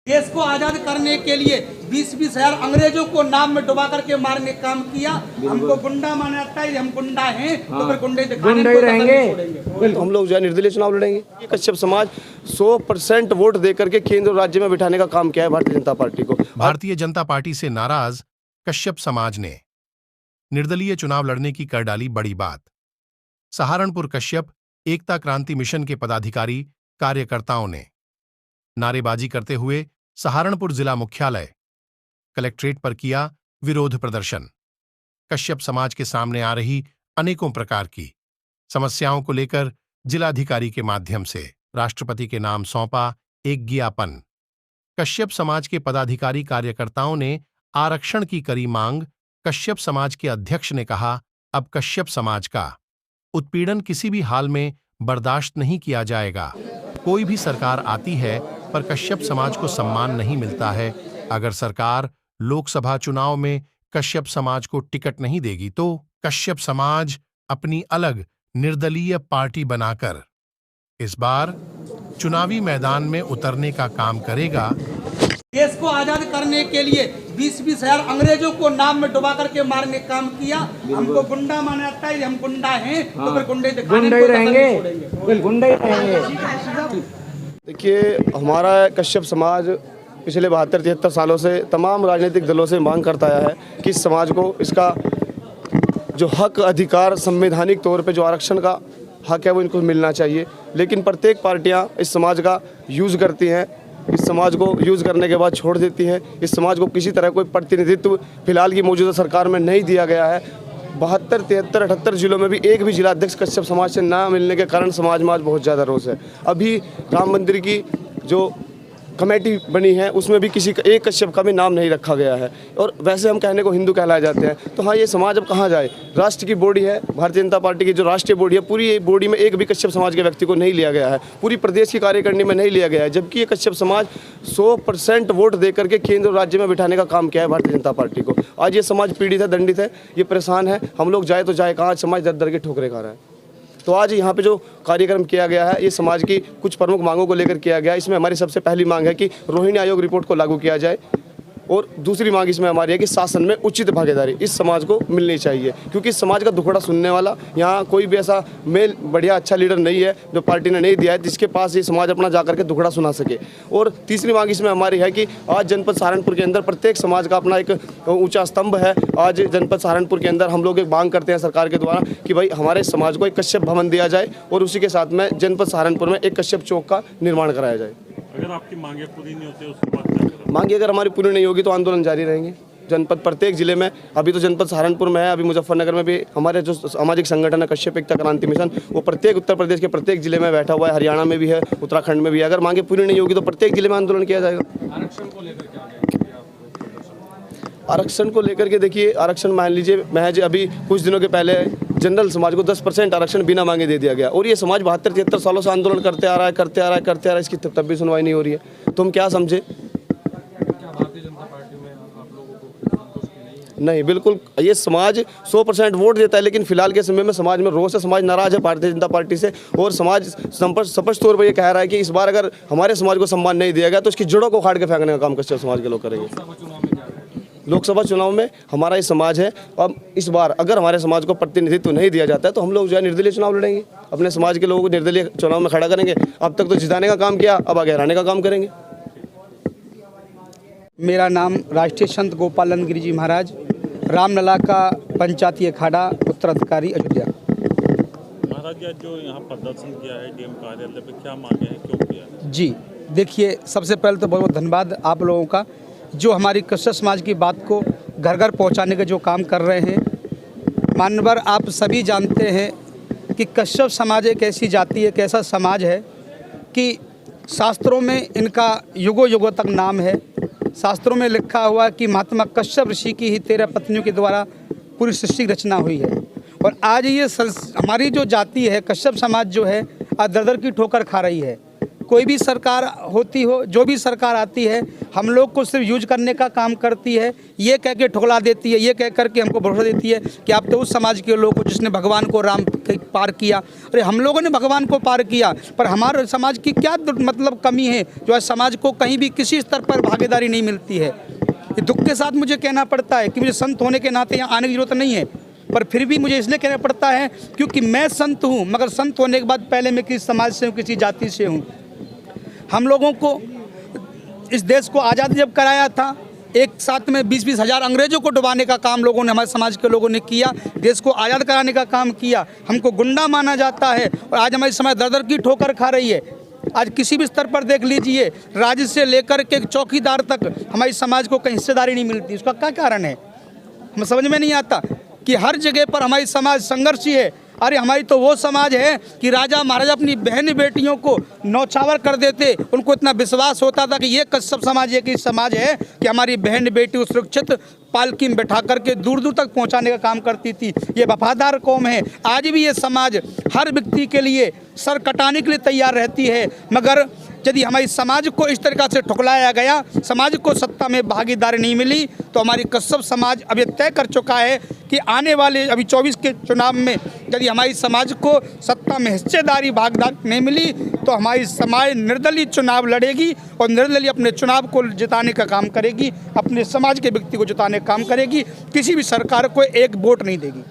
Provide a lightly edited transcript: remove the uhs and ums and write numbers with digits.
देश को आजाद करने के लिए 20-20 हजार अंग्रेजों को नाम में डुबा करके मारने का काम किया। हमको गुंडा माना जाता है, हम गुंडा हैं तो फिर गुंडे दिखाने को रहेंगे। हम लोग जो है निर्दलीय चुनाव लड़ेंगे। कश्यप समाज 100% वोट दे करके केंद्र और राज्य में बिठाने का काम किया है भारतीय जनता पार्टी को। भारतीय जनता पार्टी से नाराज कश्यप समाज ने निर्दलीय चुनाव लड़ने की कर डाली बड़ी बात। सहारनपुर कश्यप एकता क्रांति मिशन के पदाधिकारी कार्यकर्ताओं ने नारेबाजी करते हुए सहारनपुर जिला मुख्यालय कलेक्ट्रेट पर किया विरोध प्रदर्शन। कश्यप समाज के सामने आ रही अनेकों प्रकार की समस्याओं को लेकर जिलाधिकारी के माध्यम से राष्ट्रपति के नाम सौंपा एक ज्ञापन। कश्यप समाज के पदाधिकारी कार्यकर्ताओं ने आरक्षण की करी मांग। कश्यप समाज के अध्यक्ष ने कहा, अब कश्यप समाज का उत्पीड़न किसी भी हाल में बर्दाश्त नहीं किया जाएगा। कोई भी सरकार आती है पर कश्यप समाज को सम्मान नहीं मिलता है। अगर सरकार लोकसभा चुनाव में कश्यप समाज को टिकट नहीं देगी तो कश्यप समाज अपनी अलग निर्दलीय पार्टी बनाकर इस बार चुनावी मैदान में उतरने का काम करेगा। देश को आजाद करने के लिए 20-20 हजार अंग्रेजों को नाम में डुबा करके मारने का काम किया। हमको गुंडा माना जाता है, हम गुंडा हैं तो फिर गुंडे दिखाने को रहेंगे। देखिए, हमारा कश्यप समाज पिछले 72-73 सालों से तमाम राजनीतिक दलों से मांग करता आया है कि इस समाज को इसका जो हक अधिकार संवैधानिक तौर पे जो आरक्षण का हक है वो इनको मिलना चाहिए। लेकिन प्रत्येक पार्टियां इस समाज का यूज़ करती हैं, इस समाज को यूज़ करने के बाद छोड़ देती हैं। इस समाज को किसी तरह कोई प्रतिनिधित्व फिलहाल की मौजूदा सरकार में नहीं दिया गया है। 72, 73, 78 जिलों में भी एक भी जिलाध्यक्ष कश्यप समाज से ना मिलने के कारण समाज में आज बहुत ज़्यादा रोष है। अभी राम मंदिर की जो कमेटी बनी है उसमें भी किसी का एक कश्यप का भी नाम नहीं रखा गया है। और वैसे हम कहने को हिंदू कहलाए जाते हैं। तो हाँ, ये समाज अब कहाँ जाए। राष्ट्र की बॉडी है, भारतीय जनता पार्टी की जो राष्ट्रीय बॉडी है, पूरी बॉडी में एक भी कश्यप समाज के व्यक्ति को नहीं लिया गया है। पूरी प्रदेश की कार्यकारिणी में नहीं लिया गया है, जबकि ये कश्यप समाज 100% वोट दे करके केंद्र और राज्य में बिठाने का काम किया है भारतीय जनता पार्टी को। आज ये समाज पीड़ित है, दंडित है, ये परेशान है। हम लोग जाए तो जाए कहाँ, समाज दर दर के ठोकरे खा रहा है। तो आज यहाँ पे जो कार्यक्रम किया गया है ये समाज की कुछ प्रमुख मांगों को लेकर किया गया। इसमें हमारी सबसे पहली मांग है कि रोहिणी आयोग रिपोर्ट को लागू किया जाए, और दूसरी मांग इसमें हमारी है कि शासन में उचित भागीदारी इस समाज को मिलनी चाहिए, क्योंकि इस समाज का दुखड़ा सुनने वाला यहाँ कोई भी ऐसा मेल बढ़िया अच्छा लीडर नहीं है जो पार्टी ने नहीं दिया है जिसके पास ये समाज अपना जाकर के दुखड़ा सुना सके। और तीसरी मांग इसमें हमारी है कि आज जनपद सहारनपुर के अंदर प्रत्येक समाज का अपना एक ऊंचा स्तंभ है। आज जनपद सहारनपुर के अंदर हम लोग एक मांग करते हैं सरकार के द्वारा कि भाई हमारे समाज को एक कश्यप भवन दिया जाए और उसी के साथ में जनपद सहारनपुर में एक कश्यप चौक का निर्माण कराया जाए। अगर आपकी मांगे पूरी नहीं होती उसके बाद क्या करोगे? मांगे अगर हमारी पूरी नहीं होगी तो आंदोलन जारी रहेंगे। जनपद प्रत्येक जिले में, अभी तो जनपद सहारनपुर में है, अभी मुजफ्फरनगर में भी हमारे जो सामाजिक संगठन है कश्यप एकता क्रांति मिशन, वो प्रत्येक उत्तर प्रदेश के प्रत्येक जिले में बैठा हुआ है, हरियाणा में भी है, उत्तराखंड में भी है। अगर मांगे पूरी नहीं होगी तो प्रत्येक जिले में आंदोलन किया जाएगा। आरक्षण को लेकर क्या आरक्षण को लेकर के देखिए, आरक्षण मान लीजिए महज अभी कुछ दिनों के पहले जनरल समाज को 10% आरक्षण बिना मांगे दे दिया गया, और ये समाज 72-73 सालों से आंदोलन करते आ रहा है, इसकी तब भी सुनवाई नहीं हो रही है। तो हम क्या समझे? क्या भारतीय जनता पार्टी में आप लोगों को संतुष्टि नहीं है? नहीं, बिल्कुल ये समाज 100% वोट देता है, लेकिन फिलहाल के समय में समाज में रोष है, समाज नाराज है भारतीय जनता पार्टी से, और समाज स्पष्ट तौर पर ये कह रहा है कि इस बार अगर हमारे समाज को सम्मान नहीं दिया गया तो इसकी जड़ों को उखाड़ के फेंकने का काम कश्यप समाज के लोग करेंगे। लोकसभा चुनाव में हमारा ये समाज है, अब इस बार अगर हमारे समाज को प्रतिनिधित्व नहीं दिया जाता है तो हम लोग जो है निर्दलीय चुनाव लड़ेंगे। अपने समाज के लोगों को निर्दलीय चुनाव में खड़ा करेंगे। अब तक तो जिताने का काम किया, अब आगे हराने का काम करेंगे। मेरा नाम राष्ट्रीय संत गोपालन गिरी जी महाराज, रामलला का पंचायती अखाड़ा उत्तराधिकारी अयोध्या। महाराज जी, जो यहाँ प्रदर्शन किया है डीएम कार्यालय पे, क्या मांगे हैं, क्यों किया है? जी देखिए, सबसे पहले तो बहुत बहुत धन्यवाद आप लोगों का जो हमारी कश्यप समाज की बात को घर घर पहुँचाने का जो काम कर रहे हैं। मान्यवर, आप सभी जानते हैं कि कश्यप समाज एक ऐसी जाति, एक ऐसा समाज है कि शास्त्रों में इनका युगों युगों तक नाम है। शास्त्रों में लिखा हुआ कि महात्मा कश्यप ऋषि की ही 13 पत्नियों के द्वारा पूरी सृष्टि की रचना हुई है। और आज ये हमारी जो जाति है कश्यप समाज जो है आज दर दर की ठोकर खा रही है। कोई भी सरकार होती हो, जो भी सरकार आती है, हम लोग को सिर्फ यूज करने का काम करती है, ये कह के ठुकरा देती है, ये कह कर के हमको भरोसा देती है कि आप तो उस समाज के लोग हो जिसने भगवान को राम पार किया। अरे हम लोगों ने भगवान को पार किया, पर हमारे समाज की क्या मतलब कमी है जो आज समाज को कहीं भी किसी स्तर पर भागीदारी नहीं मिलती है। ये दुख के साथ मुझे कहना पड़ता है कि मुझे संत होने के नाते यहाँ आने की जरूरत नहीं है, पर फिर भी मुझे इसलिए कहना पड़ता है क्योंकि मैं संत हूँ, मगर संत होने के बाद पहले मैं किसी समाज से हूँ, किसी जाति से हूँ। हम लोगों को इस देश को आज़ादी जब कराया था, एक साथ में 20-20 हज़ार अंग्रेजों को डुबाने का काम लोगों ने, हमारे समाज के लोगों ने किया, देश को आज़ाद कराने का काम किया। हमको गुंडा माना जाता है और आज हमारी समाज दर-दर की ठोकर खा रही है। आज किसी भी स्तर पर देख लीजिए, राज्य से लेकर के चौकीदार तक हमारी समाज को कहीं हिस्सेदारी नहीं मिलती। उसका क्या कारण है, हमें समझ में नहीं आता कि हर जगह पर हमारी समाज संघर्षी है। अरे हमारी तो वो समाज है कि राजा महाराजा अपनी बहन बेटियों को नौछावर कर देते, उनको इतना विश्वास होता था कि ये कश्यप समाज एक ही समाज है कि हमारी बहन बेटी को सुरक्षित पालकी में बैठा करके दूर दूर तक पहुंचाने का काम करती थी। ये वफादार कौम है। आज भी ये समाज हर व्यक्ति के लिए सर कटाने के लिए तैयार रहती है, मगर यदि हमारी समाज को इस तरीक़ा से ठुकराया गया, समाज को सत्ता में भागीदारी नहीं मिली, तो हमारी कश्यप समाज अब ये तय कर चुका है कि आने वाले अभी 24 के चुनाव में यदि हमारी समाज को सत्ता में हिस्सेदारी भागीदारी नहीं मिली, तो हमारी समाज निर्दलीय चुनाव लड़ेगी और निर्दलीय अपने चुनाव को जिताने का काम करेगी, अपने समाज के व्यक्ति को जिताने का काम करेगी, किसी भी सरकार को एक वोट नहीं देगी।